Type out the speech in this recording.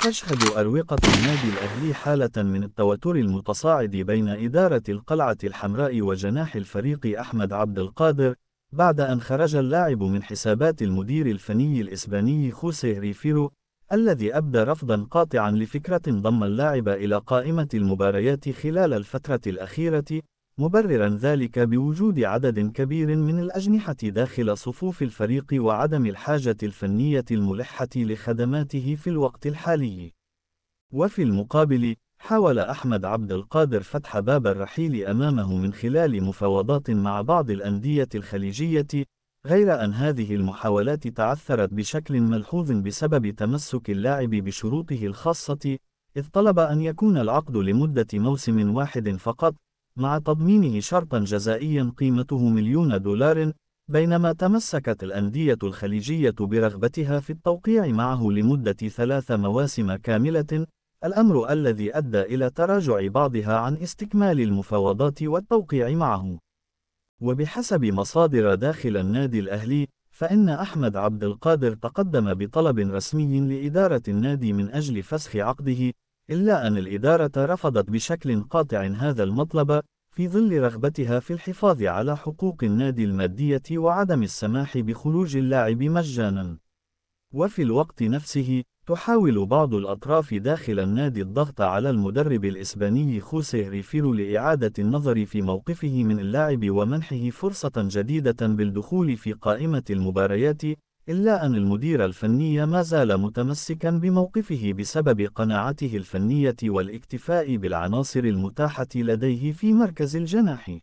تشهد أروقة النادي الأهلي حالة من التوتر المتصاعد بين إدارة القلعة الحمراء وجناح الفريق أحمد عبد القادر، بعد أن خرج اللاعب من حسابات المدير الفني الإسباني خوسيه ريفيرو، الذي أبدى رفضا قاطعا لفكرة ضم اللاعب إلى قائمة المباريات خلال الفترة الأخيرة، مبررا ذلك بوجود عدد كبير من الأجنحة داخل صفوف الفريق وعدم الحاجة الفنية الملحة لخدماته في الوقت الحالي. وفي المقابل، حاول أحمد عبد القادر فتح باب الرحيل أمامه من خلال مفاوضات مع بعض الأندية الخليجية، غير أن هذه المحاولات تعثرت بشكل ملحوظ بسبب تمسك اللاعب بشروطه الخاصة، إذ طلب أن يكون العقد لمدة موسم واحد فقط، مع تضمينه شرطا جزائيا قيمته $1,000,000، بينما تمسكت الأندية الخليجية برغبتها في التوقيع معه لمدة 3 مواسم كاملة، الأمر الذي أدى إلى تراجع بعضها عن استكمال المفاوضات والتوقيع معه. وبحسب مصادر داخل النادي الأهلي، فإن أحمد عبد القادر تقدم بطلب رسمي لإدارة النادي من أجل فسخ عقده، إلا أن الإدارة رفضت بشكل قاطع هذا المطلب، في ظل رغبتها في الحفاظ على حقوق النادي المادية وعدم السماح بخروج اللاعب مجانا. وفي الوقت نفسه، تحاول بعض الأطراف داخل النادي الضغط على المدرب الإسباني خوسيه ريفيرو لإعادة النظر في موقفه من اللاعب ومنحه فرصة جديدة بالدخول في قائمة المباريات، إلا أن المدير الفني ما زال متمسكا بموقفه بسبب قناعته الفنية والاكتفاء بالعناصر المتاحة لديه في مركز الجناح.